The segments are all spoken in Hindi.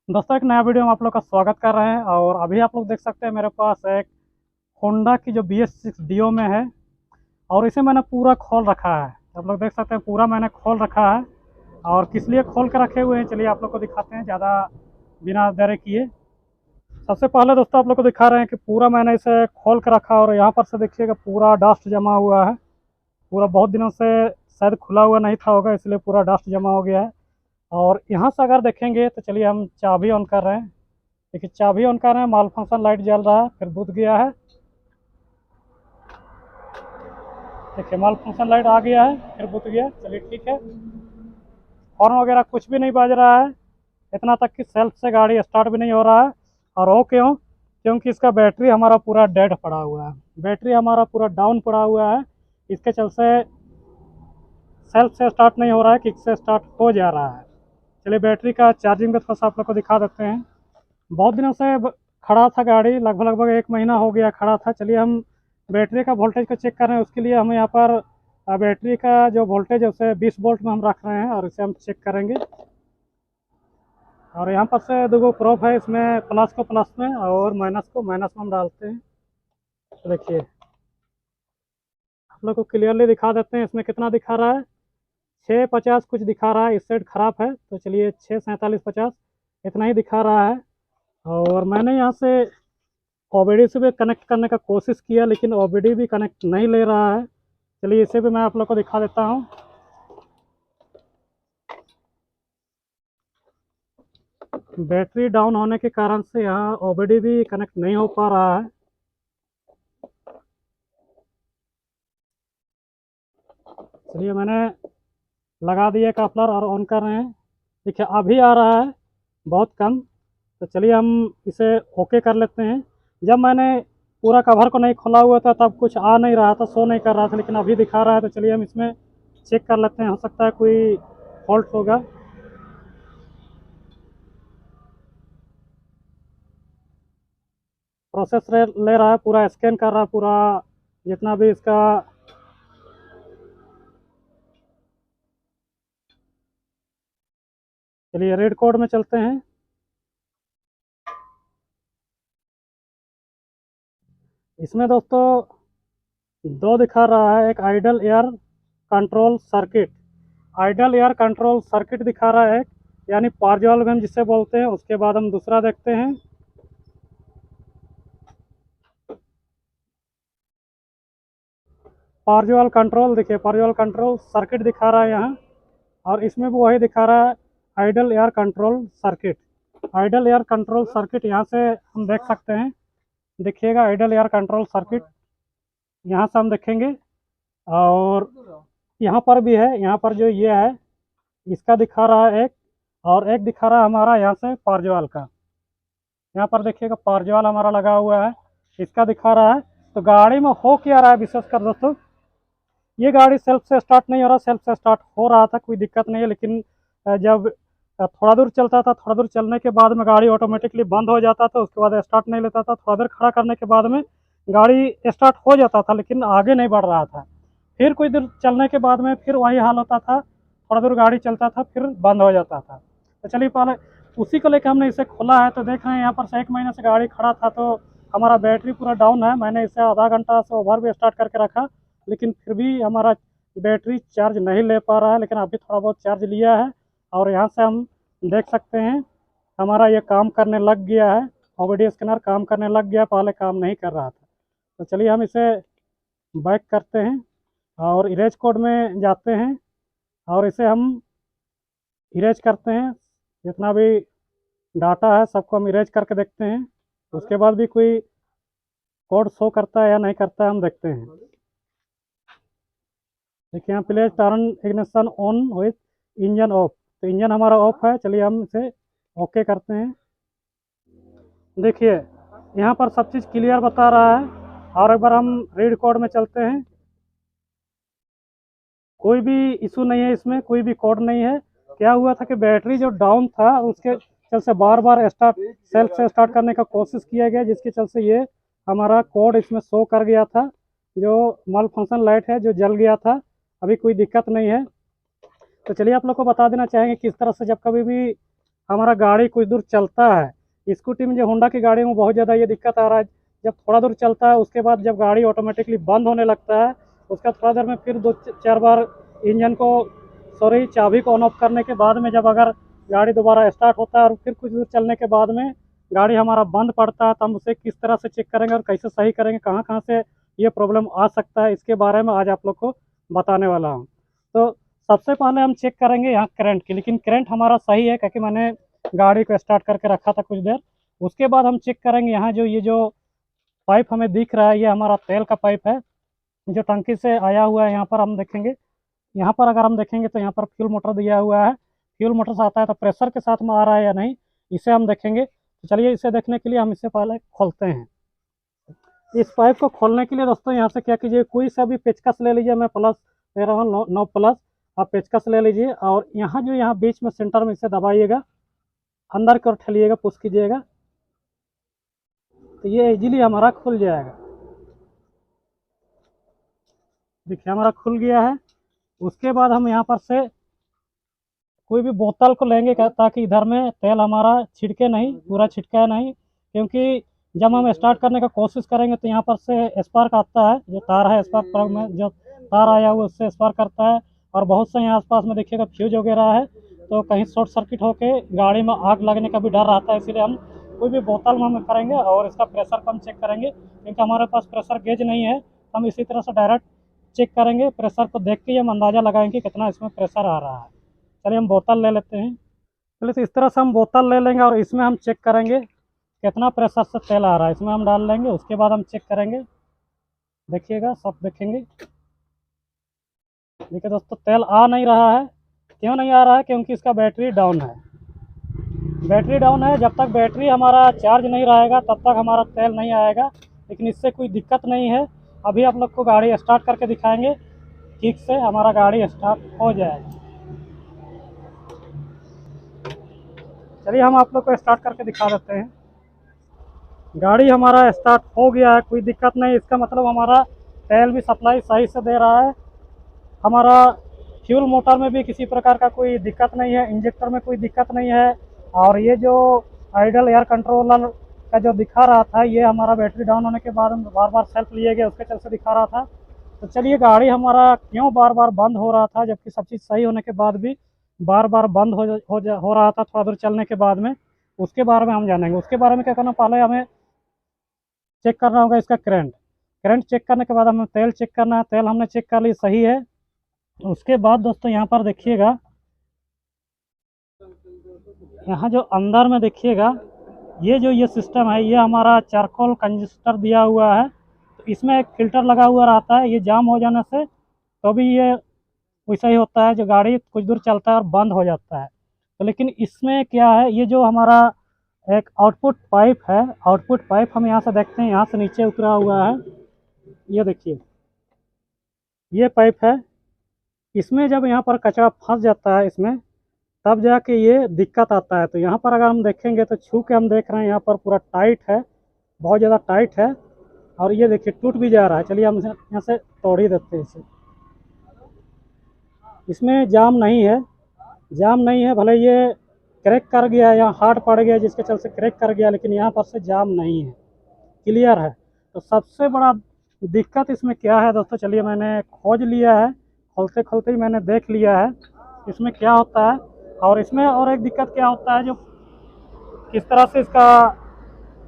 दोस्तों एक नया वीडियो में आप लोग का स्वागत कर रहे हैं। और अभी आप लोग देख सकते हैं मेरे पास एक होंडा की जो BS6 डियो में है। और इसे मैंने पूरा खोल रखा है। आप लोग देख सकते हैं पूरा मैंने खोल रखा है। और किस लिए खोल कर रखे हुए हैं चलिए आप लोग को दिखाते हैं ज़्यादा बिना देरी किए। सबसे पहले दोस्तों आप लोग को दिखा रहे हैं कि पूरा मैंने इसे खोल कर रखा। और यहाँ पर से देखिएगा पूरा डस्ट जमा हुआ है। पूरा बहुत दिनों से शायद खुला हुआ नहीं था होगा, इसलिए पूरा डस्ट जमा हो गया है। और यहाँ से अगर देखेंगे तो चलिए हम चाबी ऑन कर रहे हैं। देखिए चाबी ऑन कर रहे हैं, माल फंक्शन लाइट जल रहा है, फिर बुझ गया है। देखिए माल फंक्शन लाइट आ गया है, फिर बुझ गया। चलिए ठीक है। हॉर्न वगैरह कुछ भी नहीं बज रहा है, इतना तक कि सेल्फ से गाड़ी स्टार्ट भी नहीं हो रहा है। और वो क्यों? क्योंकि इसका बैटरी हमारा पूरा डेड पड़ा हुआ है। बैटरी हमारा पूरा डाउन पड़ा हुआ है। इसके चलते सेल्फ से स्टार्ट नहीं हो रहा है, किक से स्टार्ट हो जा रहा है। चलिए बैटरी का चार्जिंग का थोड़ा सा आप लोग को दिखा देते हैं। बहुत दिनों से खड़ा था गाड़ी, लगभग लगभग 1 महीना हो गया खड़ा था। चलिए हम बैटरी का वोल्टेज को चेक कर रहे हैं। उसके लिए हम यहाँ पर बैटरी का जो वोल्टेज है उसे 20 वोल्ट में हम रख रहे हैं और इसे हम चेक करेंगे। और यहाँ पर से दो प्रोब है, इसमें प्लस को प्लस में और माइनस को माइनस में हम डालते हैं। तो देखिए आप लोग को क्लियरली दिखा देते हैं इसमें कितना दिखा रहा है। 650 कुछ दिखा रहा है। इस साइड खराब है तो चलिए 64750 इतना ही दिखा रहा है। और मैंने यहाँ से OBD से भी कनेक्ट करने का कोशिश किया, लेकिन OBD भी कनेक्ट नहीं ले रहा है। चलिए इसे भी मैं आप लोग को दिखा देता हूँ। बैटरी डाउन होने के कारण से यहाँ OBD भी कनेक्ट नहीं हो पा रहा है। चलिए मैंने लगा दिया कपलर और ऑन कर रहे हैं। देखिए अभी आ रहा है बहुत कम। तो चलिए हम इसे ओके कर लेते हैं। जब मैंने पूरा कवर को नहीं खोला हुआ था तब कुछ आ नहीं रहा था, शो नहीं कर रहा था, लेकिन अभी दिखा रहा है। तो चलिए हम इसमें चेक कर लेते हैं, हो सकता है कोई फॉल्ट होगा। प्रोसेस ले रहा है, पूरा स्कैन कर रहा है, पूरा जितना भी इसका। चलिए रेड कोड में चलते हैं। इसमें दोस्तों दो दिखा रहा है, एक idle air control circuit. Idle air control circuit दिखा रहा है एक, यानी पार्जल हम जिसे बोलते हैं। उसके बाद हम दूसरा देखते हैं। पार्जल कंट्रोल, देखिए पार्जल कंट्रोल सर्किट दिखा रहा है यहाँ। और इसमें भी वही दिखा रहा है, idle air control circuit. Idle air control circuit यहाँ से हम देख सकते हैं। देखिएगा आइडल एयर कंट्रोल सर्किट यहाँ से हम देखेंगे। और यहाँ पर भी है, यहाँ पर जो ये है इसका दिखा रहा है एक। और एक दिखा रहा है हमारा यहाँ से पारजवाल का। यहाँ पर देखिएगा पारजवाल हमारा लगा हुआ है, इसका दिखा रहा है। तो गाड़ी में हो क्या रहा है विशेषकर दोस्तों, ये गाड़ी सेल्फ से स्टार्ट नहीं हो रहा। सेल्फ से स्टार्ट हो रहा था, कोई दिक्कत नहीं है, लेकिन जब थोड़ा दूर चलता था, थोड़ा दूर चलने के बाद में गाड़ी ऑटोमेटिकली बंद हो जाता था। उसके बाद स्टार्ट नहीं लेता था। थोड़ा देर खड़ा करने के बाद में गाड़ी स्टार्ट हो जाता था, लेकिन आगे नहीं बढ़ रहा था। फिर कोई देर चलने के बाद में फिर वही हाल होता था, थोड़ा दूर गाड़ी चलता था फिर बंद हो जाता था। तो चलिए पहले उसी को लेकर हमने इसे खोला है। तो देख रहे हैं यहाँ पर से 1 महीने से गाड़ी खड़ा था, तो हमारा बैटरी पूरा डाउन है। मैंने इसे आधा घंटा से ओवर भी स्टार्ट करके रखा, लेकिन फिर भी हमारा बैटरी चार्ज नहीं ले पा रहा है। लेकिन अभी थोड़ा बहुत चार्ज लिया है। और यहाँ से हम देख सकते हैं हमारा ये काम करने लग गया है। OBD स्कैनर काम करने लग गया, पहले काम नहीं कर रहा था। तो चलिए हम इसे बैक करते हैं और इरेज कोड में जाते हैं। और इसे हम इरेज करते हैं, जितना भी डाटा है सबको हम इरेज करके देखते हैं। उसके बाद भी कोई कोड शो करता है या नहीं करता है हम देखते हैं। देखिए यहाँ place turn ignition on with engine of. तो इंजन हमारा ऑफ है। चलिए हम इसे ओके करते हैं। देखिए यहाँ पर सब चीज़ क्लियर बता रहा है। और एक बार हम रीड कोड में चलते हैं। कोई भी इशू नहीं है, इसमें कोई भी कोड नहीं है। क्या हुआ था कि बैटरी जो डाउन था उसके चल से बार बार स्टार्ट सेल्फ से स्टार्ट करने का कोशिश किया गया, जिसके चल से ये हमारा कोड इसमें शो कर गया था। जो मल फंक्शन लाइट है जो जल गया था, अभी कोई दिक्कत नहीं है। तो चलिए आप लोग को बता देना चाहेंगे किस तरह से जब कभी भी हमारा गाड़ी कुछ दूर चलता है। स्कूटी में जो होंडा की गाड़ी में बहुत ज़्यादा ये दिक्कत आ रहा है, जब थोड़ा दूर चलता है उसके बाद जब गाड़ी ऑटोमेटिकली बंद होने लगता है, उसका थोड़ा देर में फिर 2-4 बार इंजन को चाबी को ऑन ऑफ करने के बाद में जब अगर गाड़ी दोबारा स्टार्ट होता है और फिर कुछ दूर चलने के बाद में गाड़ी हमारा बंद पड़ता है, तो हम उसे किस तरह से चेक करेंगे और कैसे सही करेंगे, कहाँ कहाँ से ये प्रॉब्लम आ सकता है, इसके बारे में आज आप लोग को बताने वाला हूँ। तो सबसे पहले हम चेक करेंगे यहाँ करंट की, लेकिन करंट हमारा सही है क्योंकि मैंने गाड़ी को स्टार्ट करके रखा था कुछ देर। उसके बाद हम चेक करेंगे यहाँ जो ये जो पाइप हमें दिख रहा है, ये हमारा तेल का पाइप है जो टंकी से आया हुआ है। यहाँ पर हम देखेंगे, यहाँ पर अगर हम देखेंगे तो यहाँ पर फ्यूल मोटर दिया हुआ है। फ्यूल मोटर से आता है तो प्रेशर के साथ में आ रहा है या नहीं, इसे हम देखेंगे। तो चलिए इसे देखने के लिए हम इसे पहले खोलते हैं। इस पाइप को खोलने के लिए दोस्तों यहाँ से क्या कीजिए, कोई सा भी पेचकस ले लीजिए। मैं प्लस ले रहा हूँ, 9 प्लस। आप पेचकस ले लीजिए और यहाँ बीच में सेंटर में इसे दबाइएगा, अंदर की ओर ठेलिएगा, पुश कीजिएगा, तो ये इजीली हमारा खुल जाएगा। देखिए हमारा खुल गया है। उसके बाद हम यहाँ पर से कोई भी बोतल को लेंगे ताकि इधर में तेल हमारा छिड़के नहीं, पूरा छिटका नहीं, क्योंकि जब हम स्टार्ट करने का कोशिश करेंगे तो यहाँ पर से स्पार्क आता है, जो तार है स्पार्क प्लग में जो तार आया हुआ उससे स्पार्क करता है। और बहुत से यहाँ आसपास में देखिएगा फ्यूज वगैरह है, तो कहीं शॉर्ट सर्किट होके गाड़ी में आग लगने का भी डर रहता है। इसीलिए हम कोई भी बोतल में हम करेंगे और इसका प्रेशर को हम चेक करेंगे, क्योंकि हमारे पास प्रेशर गेज नहीं है। हम इसी तरह से डायरेक्ट चेक करेंगे, प्रेशर को देख के हम अंदाज़ा लगाएंगे कितना इसमें प्रेशर आ रहा है। चलिए हम बोतल ले लेते हैं। चलिए तो इस तरह से हम बोतल ले लेंगे और इसमें हम चेक करेंगे कितना प्रेशर से तेल आ रहा है, इसमें हम डाल लेंगे। उसके बाद हम चेक करेंगे, देखिएगा सब देखेंगे। देखिए दोस्तों तेल आ नहीं रहा है। क्यों नहीं आ रहा है? क्योंकि इसका बैटरी डाउन है। बैटरी डाउन है, जब तक बैटरी हमारा चार्ज नहीं रहेगा तब तक हमारा तेल नहीं आएगा। लेकिन इससे कोई दिक्कत नहीं है। अभी आप लोग को गाड़ी स्टार्ट करके दिखाएंगे, ठीक से हमारा गाड़ी स्टार्ट हो जाएगा। चलिए हम आप लोग को स्टार्ट करके दिखा देते हैं। गाड़ी हमारा स्टार्ट हो गया है, कोई दिक्कत नहीं। इसका मतलब हमारा तेल भी सप्लाई सही से दे रहा है। हमारा फ्यूल मोटर में भी किसी प्रकार का कोई दिक्कत नहीं है, इंजेक्टर में कोई दिक्कत नहीं है। और ये जो आइडल एयर कंट्रोलर का जो दिखा रहा था, ये हमारा बैटरी डाउन होने के बाद बार बार सेल्फ लिए गए, उसके चल से दिखा रहा था। तो चलिए गाड़ी हमारा क्यों बार बार बंद हो रहा था, जबकि सब चीज़ सही होने के बाद भी बार बार बंद हो रहा था थोड़ा दूर चलने के बाद में, उसके बारे में हम जानेंगे। उसके बारे में क्या करना, पहले हमें चेक करना होगा इसका करंट। करंट चेक करने के बाद हमें तेल चेक करना है। तेल हमने चेक कर ली, सही है। उसके बाद दोस्तों यहाँ पर देखिएगा, यहाँ जो अंदर में देखिएगा, ये सिस्टम है, ये हमारा चारकोल कंजिस्टर दिया हुआ है। तो इसमें एक फ़िल्टर लगा हुआ रहता है, ये जाम हो जाने से तो भी ये वैसा ही होता है, जो गाड़ी कुछ दूर चलता है और बंद हो जाता है। तो लेकिन इसमें क्या है, ये जो हमारा एक आउटपुट पाइप है, आउटपुट पाइप हम यहाँ से देखते हैं, यहाँ से नीचे उतरा हुआ है। ये देखिए ये पाइप है। इसमें जब यहाँ पर कचरा फंस जाता है इसमें, तब जाके ये दिक्कत आता है। तो यहाँ पर अगर हम देखेंगे तो छू के हम देख रहे हैं यहाँ पर पूरा टाइट है, बहुत ज़्यादा टाइट है। और ये देखिए टूट भी जा रहा है। चलिए हम इसे यहाँ से तोड़ ही देते हैं इसे। इसमें जाम नहीं है, जाम नहीं है। भले ये क्रैक कर गया या हार्ड पड़ गया जिसके चलते क्रैक कर गया, लेकिन यहाँ पर से जाम नहीं है, क्लियर है। तो सबसे बड़ा दिक्कत इसमें क्या है दोस्तों, चलिए मैंने खोज लिया है, खोलते खोलते ही मैंने देख लिया है इसमें क्या होता है। और इसमें और एक दिक्कत क्या होता है, जो किस तरह से इसका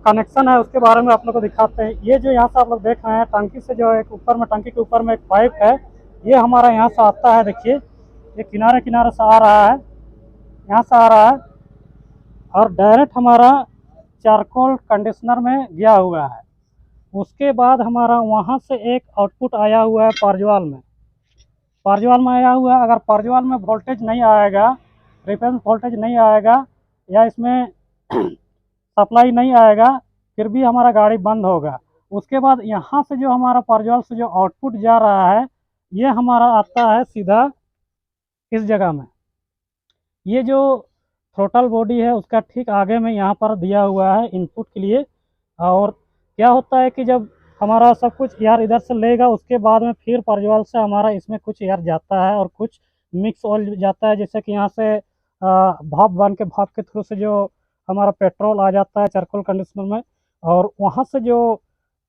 कनेक्शन है उसके बारे में आप लोग को दिखाते हैं। ये जो यहाँ से आप लोग देख रहे हैं, टंकी से जो एक ऊपर में, टंकी के ऊपर में एक पाइप है, ये हमारा यहाँ से आता है। देखिए ये किनारे किनारे से आ रहा है, यहाँ से आ रहा है और डायरेक्ट हमारा चारकोल कंडीशनर में गया हुआ है। उसके बाद हमारा वहाँ से एक आउटपुट आया हुआ है पारजवाल में, पारजवाल में आया हुआ है। अगर पारजवाल में वोल्टेज नहीं आएगा, रेफरेंस वोल्टेज नहीं आएगा या इसमें सप्लाई नहीं आएगा, फिर भी हमारा गाड़ी बंद होगा। उसके बाद यहाँ से जो हमारा पारजवाल से जो आउटपुट जा रहा है, ये हमारा आता है सीधा इस जगह में। ये जो थ्रोटल बॉडी है उसका ठीक आगे में यहाँ पर दिया हुआ है इनपुट के लिए। और क्या होता है कि जब हमारा सब कुछ एयर इधर से लेगा, उसके बाद में फिर पारजवाल से हमारा इसमें कुछ एयर जाता है और कुछ मिक्स ऑयल जाता है। जैसे कि यहाँ से भाप बन के भाप के थ्रू से जो हमारा पेट्रोल आ जाता है चारकोल कंडीशनर में, और वहाँ से जो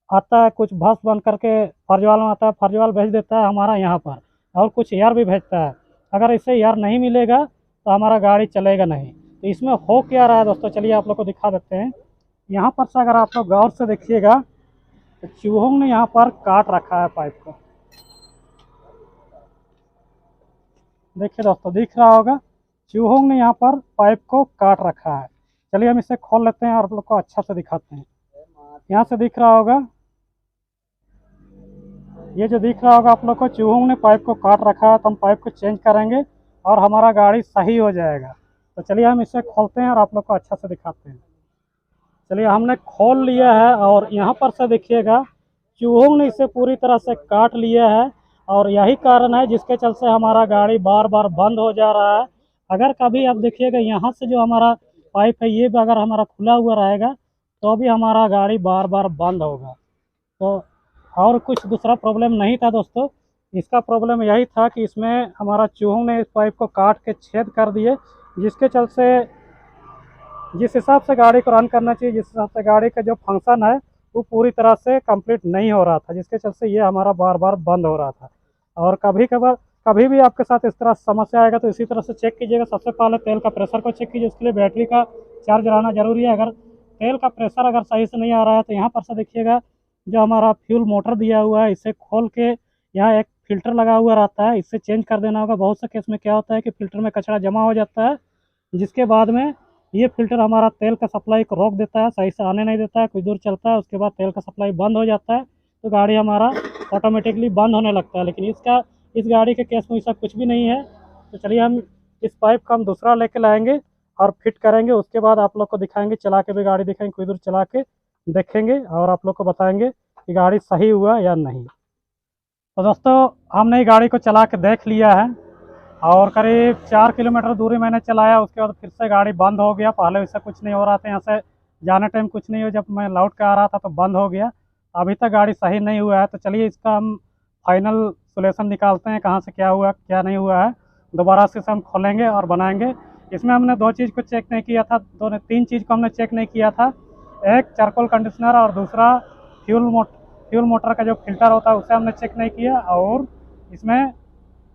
आता है कुछ भाप बन करके फर्जवाल में आता है, फर्जवाल भेज देता है हमारा यहाँ पर, और कुछ एयर भी भेजता है। अगर इसे एयर नहीं मिलेगा तो हमारा गाड़ी चलेगा नहीं। तो इसमें हो क्या रहा है दोस्तों, चलिए आप लोग को दिखा देते हैं। यहाँ पर से अगर आप लोग गौर से देखिएगा तो चूहों ने यहाँ पर काट रखा है पाइप को। देखिए दोस्तों, दिख रहा होगा, चूहों ने यहाँ पर पाइप को काट रखा है। चलिए हम इसे खोल लेते हैं और आप लोग को अच्छा से दिखाते हैं। यहाँ से दिख रहा होगा, ये जो दिख रहा होगा आप लोग को, चूहों ने पाइप को काट रखा है, तो हम पाइप को चेंज करेंगे और हमारा गाड़ी सही हो जाएगा। तो चलिए हम इसे खोलते हैं और आप लोग को अच्छा से दिखाते हैं। चलिए हमने खोल लिया है और यहाँ पर से देखिएगा, चूहों ने इसे पूरी तरह से काट लिया है, और यही कारण है जिसके चलते हमारा गाड़ी बार बार बंद हो जा रहा है। अगर कभी आप देखिएगा यहाँ से जो हमारा पाइप है ये भी अगर हमारा खुला हुआ रहेगा तो भी हमारा गाड़ी बार बार बंद होगा। तो और कुछ दूसरा प्रॉब्लम नहीं था दोस्तों, इसका प्रॉब्लम यही था कि इसमें हमारा चूहों ने इस पाइप को काट के छेद कर दिए, जिसके चलते जिस हिसाब से गाड़ी को रन करना चाहिए, जिस हिसाब से गाड़ी का जो फंक्शन है वो पूरी तरह से कंप्लीट नहीं हो रहा था, जिसके चलते ये हमारा बार बार बंद हो रहा था। और कभी कभार कभी भी आपके साथ इस तरह समस्या आएगा तो इसी तरह से चेक कीजिएगा। सबसे पहले तेल का प्रेशर को चेक कीजिए, उसके लिए बैटरी का चार्ज रहना जरूरी है। अगर तेल का प्रेशर अगर सही से नहीं आ रहा है तो यहाँ पर से देखिएगा, जो हमारा फ्यूल मोटर दिया हुआ है इसे खोल के यहाँ एक फ़िल्टर लगा हुआ रहता है, इससे चेंज कर देना होगा। बहुत से केस में क्या होता है कि फ़िल्टर में कचरा जमा हो जाता है, जिसके बाद में ये फ़िल्टर हमारा तेल का सप्लाई को रोक देता है, सही से आने नहीं देता है। कुछ दूर चलता है उसके बाद तेल का सप्लाई बंद हो जाता है, तो गाड़ी हमारा ऑटोमेटिकली बंद होने लगता है। लेकिन इस गाड़ी के केस में ऐसा कुछ भी नहीं है। तो चलिए हम इस पाइप का हम दूसरा लेके लाएंगे और फिट करेंगे, उसके बाद आप लोग को दिखाएंगे, चला के भी गाड़ी दिखाएंगे, कुछ दूर चला के देखेंगे और आप लोग को बताएंगे कि गाड़ी सही हुआ या नहीं। तो दोस्तों, हमने ये गाड़ी को चला के देख लिया है और करीब 4 किलोमीटर दूरी मैंने चलाया, उसके बाद फिर से गाड़ी बंद हो गया। पहले वैसा कुछ नहीं हो रहा था, यहाँ से जाने टाइम कुछ नहीं हो, जब मैं लौट के आ रहा था तो बंद हो गया। अभी तक गाड़ी सही नहीं हुआ है। तो चलिए इसका हम फाइनल सोल्यूशन निकालते हैं, कहाँ से क्या हुआ क्या नहीं हुआ है। दोबारा से इसे हम खोलेंगे और बनाएंगे। इसमें हमने दो चीज़ को चेक नहीं किया था, दो तीन चीज़ को हमने चेक नहीं किया था। एक चारकोल कंडीशनर और दूसरा फ्यूल मोटर का जो फिल्टर होता है उसे हमने चेक नहीं किया, और इसमें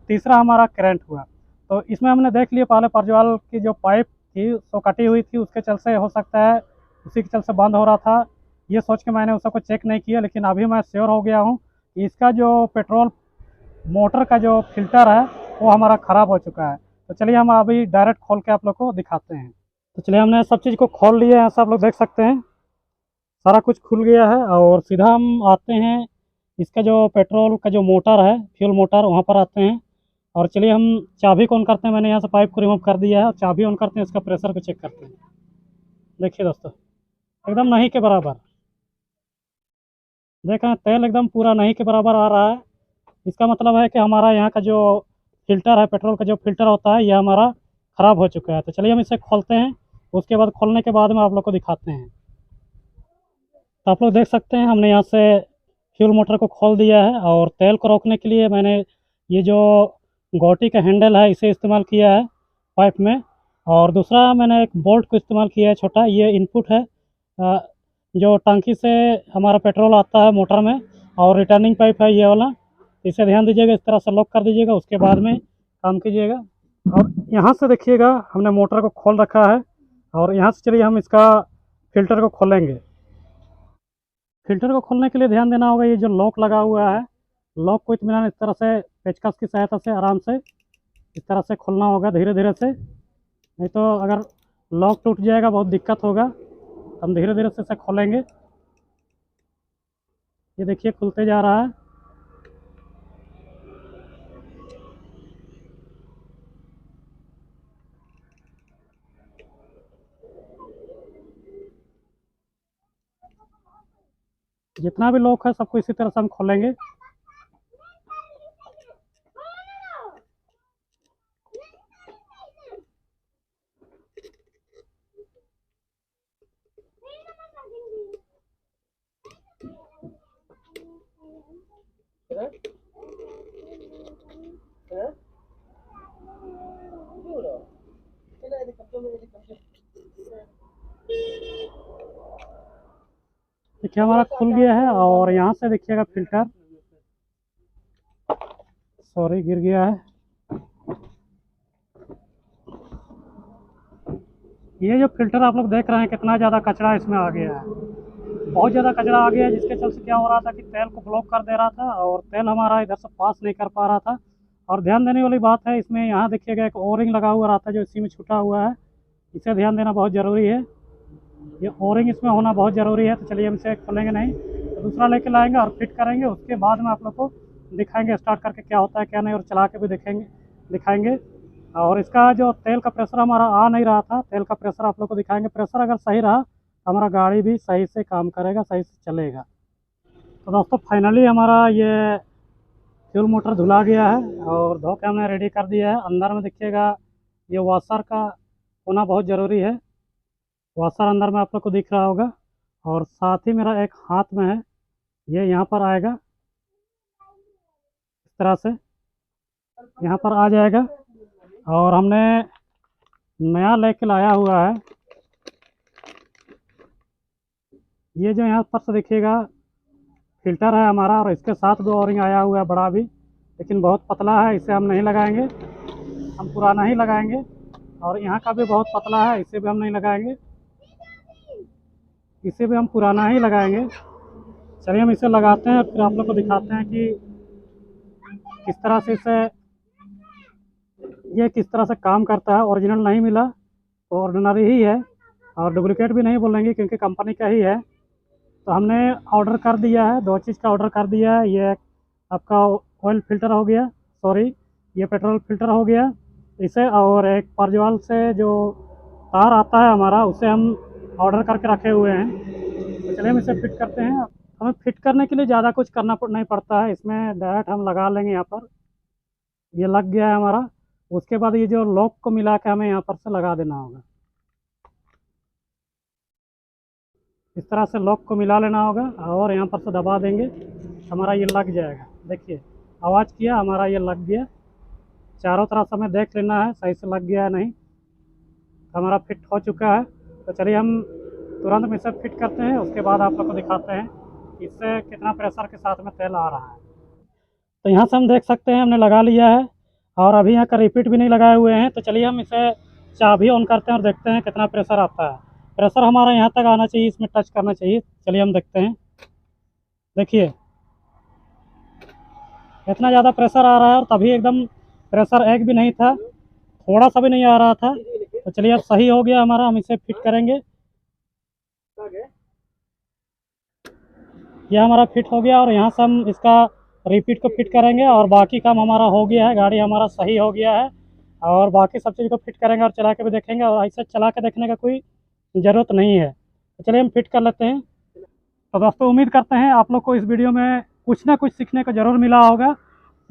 तीसरा हमारा करंट हुआ। तो इसमें हमने देख लिया, पहले परजवाल की जो पाइप थी वो कटी हुई थी, उसके चलते हो सकता है उसी के चलते बंद हो रहा था, ये सोच के मैंने उसको चेक नहीं किया। लेकिन अभी मैं श्योर हो गया हूँ कि इसका जो पेट्रोल मोटर का जो फिल्टर है वो हमारा ख़राब हो चुका है। तो चलिए हम अभी डायरेक्ट खोल के आप लोग को दिखाते हैं। तो चलिए हमने सब चीज़ को खोल लिया है, ऐसा आप लोग देख सकते हैं, सारा कुछ खुल गया है। और सीधा हम आते हैं इसका जो पेट्रोल का जो मोटर है, फ्यूल मोटर, वहाँ पर आते हैं। और चलिए हम चाबी को ऑन करते हैं, मैंने यहाँ से पाइप को रिमूव कर दिया है, और चाबी ऑन करते हैं, इसका प्रेशर को चेक करते हैं। देखिए दोस्तों, एकदम नहीं के बराबर, देखें तेल एकदम पूरा नहीं के बराबर आ रहा है। इसका मतलब है कि हमारा यहाँ का जो फिल्टर है, पेट्रोल का जो फिल्टर होता है, ये हमारा ख़राब हो चुका है। तो चलिए हम इसे खोलते हैं, उसके बाद खोलने के बाद में आप लोग को दिखाते हैं। तो आप लोग देख सकते हैं हमने यहाँ से फ्यूल मोटर को खोल दिया है, और तेल को रोकने के लिए मैंने ये जो गोटी का हैंडल है इसे इस्तेमाल किया है पाइप में। और दूसरा मैंने एक बोल्ट को इस्तेमाल किया है छोटा, ये इनपुट है जो टंकी से हमारा पेट्रोल आता है मोटर में, और रिटर्निंग पाइप है ये वाला। इसे ध्यान दीजिएगा, इस तरह से लॉक कर दीजिएगा, उसके बाद में काम कीजिएगा। और यहाँ से देखिएगा हमने मोटर को खोल रखा है, और यहाँ से चलिए हम इसका फिल्टर को खोलेंगे। फिल्टर को खोलने के लिए ध्यान देना होगा, ये जो लॉक लगा हुआ है, लॉक को इत्मीनान इस तरह से पेचकस की सहायता से आराम से इस तरह से खोलना होगा, धीरे धीरे से, नहीं तो अगर लॉक टूट जाएगा बहुत दिक्कत होगा। हम धीरे धीरे से इसे खोलेंगे। ये देखिए खुलते जा रहा है। जितना भी लॉक है सबको इसी तरह से हम खोलेंगे। देखिए हमारा खुल गया है। और यहाँ से देखिएगा फिल्टर, सॉरी गिर गया है। ये जो फिल्टर आप लोग देख रहे हैं कितना ज़्यादा कचरा इसमें आ गया है, बहुत ज़्यादा कचरा आ गया है, जिसके चलते क्या हो रहा था कि तेल को ब्लॉक कर दे रहा था और तेल हमारा इधर से पास नहीं कर पा रहा था। और ध्यान देने वाली बात है इसमें, यहाँ देखिएगा एक ओरिंग लगा हुआ रहता है जो इसी में छूटा हुआ है, इसे ध्यान देना बहुत ज़रूरी है। ये ओरिंग इसमें होना बहुत ज़रूरी है। तो चलिए हम इसे खोलेंगे नहीं, तो दूसरा लेके लाएंगे और फिट करेंगे, उसके बाद में आप लोग को दिखाएंगे स्टार्ट करके क्या होता है क्या नहीं, और चला के भी दिखाएंगे। और इसका जो तेल का प्रेशर हमारा आ नहीं रहा था, तेल का प्रेशर आप लोग को दिखाएंगे। प्रेशर अगर सही रहा तो हमारा गाड़ी भी सही से काम करेगा, सही से चलेगा। तो दोस्तों फाइनली हमारा ये फ्यूल मोटर धुला गया है और धो के हमने रेडी कर दिया है। अंदर में देखिएगा ये वॉशर का होना बहुत ज़रूरी है, वॉशर अंदर में आप लोग को दिख रहा होगा। और साथ ही मेरा एक हाथ में है, ये यहाँ पर आएगा, इस तरह से यहाँ पर आ जाएगा। और हमने नया लेके लाया हुआ है, ये जो यहाँ पर से देखिएगा फिल्टर है हमारा, और इसके साथ दो ओरिंग आया हुआ है बड़ा भी, लेकिन बहुत पतला है, इसे हम नहीं लगाएंगे, हम पुराना ही लगाएंगे। और यहाँ का भी बहुत पतला है, इसे भी हम नहीं लगाएंगे, इसे भी हम पुराना ही लगाएंगे। चलिए हम इसे लगाते हैं, फिर आप लोग को दिखाते हैं कि किस तरह से ये किस तरह से काम करता है। ओरिजिनल नहीं मिला तो ऑर्डिनरी ही है, और डुप्लीकेट भी नहीं बोलेंगे क्योंकि कंपनी का ही है। तो हमने ऑर्डर कर दिया है, दो चीज़ का ऑर्डर कर दिया है। ये आपका ऑयल फिल्टर हो गया, सॉरी ये पेट्रोल फिल्टर हो गया इसे, और एक परजवाल से जो तार आता है हमारा, उसे हम ऑर्डर करके रखे हुए हैं। तो चलिए हम इसे फिट करते हैं। हमें फिट करने के लिए ज़्यादा कुछ करना नहीं पड़ता है, इसमें डायरेक्ट हम लगा लेंगे। यहाँ पर ये लग गया है हमारा, उसके बाद ये जो लॉक को मिला के हमें यहाँ पर से लगा देना होगा, इस तरह से लॉक को मिला लेना होगा और यहाँ पर से दबा देंगे, हमारा ये लग जाएगा। देखिए आवाज़ किया, हमारा ये लग गया। चारों तरफ से हमें देख लेना है सही से लग गया है नहीं, हमारा फिट हो चुका है। तो चलिए हम तुरंत में इसे फिट करते हैं, उसके बाद आप लोग को दिखाते हैं इससे कितना प्रेशर के साथ में तेल आ रहा है। तो यहाँ से हम देख सकते हैं हमने लगा लिया है, और अभी यहाँ का रिपीट भी नहीं लगाए हुए हैं। तो चलिए हम इसे चाबी ऑन करते हैं और देखते हैं कितना प्रेशर आता है। प्रेशर हमारा यहाँ तक आना चाहिए, इसमें टच करना चाहिए। चलिए हम देखते हैं, देखिए इतना ज़्यादा प्रेशर आ रहा है, और तभी एकदम प्रेशर एक भी नहीं था, थोड़ा सा भी नहीं आ रहा था। तो चलिए अब सही हो गया हमारा, हम इसे फिट करेंगे। यह हमारा फिट हो गया, और यहाँ से हम इसका रिपीट को फिट करेंगे, और बाकी काम हमारा हो गया है, गाड़ी हमारा सही हो गया है। और बाकी सब चीज़ को फिट करेंगे और चला के भी देखेंगे, और ऐसे चला के देखने का कोई ज़रूरत नहीं है। तो चलिए हम फिट कर लेते हैं। तो दोस्तों उम्मीद करते हैं आप लोग को इस वीडियो में कुछ ना कुछ सीखने को ज़रूर मिला होगा।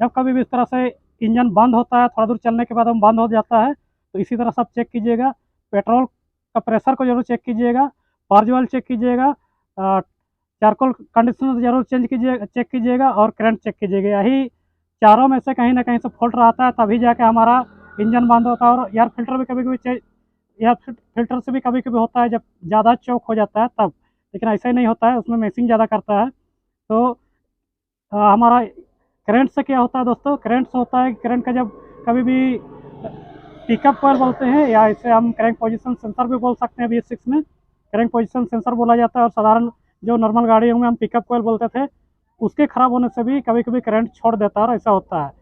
जब कभी भी इस तरह से इंजन बंद होता है, थोड़ा दूर चलने के बाद हम बंद हो जाता है, तो इसी तरह सब चेक कीजिएगा। पेट्रोल का प्रेशर को जरूर चेक कीजिएगा, पर्ज ऑयल चेक कीजिएगा, चारकोल कंडीशनर जरूर चेक कीजिएगा, और करंट चेक कीजिएगा। यही चारों में से कहीं ना कहीं से फॉल्ट रहता है, तभी जाके हमारा इंजन बंद होता है। और एयर फिल्टर भी कभी कभी एयर फिल्टर से भी कभी कभी होता है, जब ज़्यादा चौक हो जाता है तब, लेकिन ऐसा ही नहीं होता है, उसमें मैसिंग ज़्यादा करता है। तो हमारा करंट से क्या होता है दोस्तों, करंट से होता है, करंट का जब कभी भी पिकअप कॉइल बोलते हैं, या इसे हम क्रैंक पोजीशन सेंसर भी बोल सकते हैं। BS6 में क्रैंक पोजीशन सेंसर बोला जाता है, और साधारण जो नॉर्मल गाड़ियों में हम पिकअप कॉइल बोलते थे, उसके ख़राब होने से भी कभी कभी करंट छोड़ देता है, और ऐसा होता है।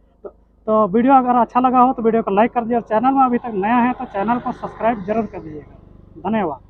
तो वीडियो अगर अच्छा लगा हो तो वीडियो को लाइक कर दीजिए, और चैनल में अभी तक नया है तो चैनल को सब्सक्राइब जरूर कर दीजिएगा। धन्यवाद।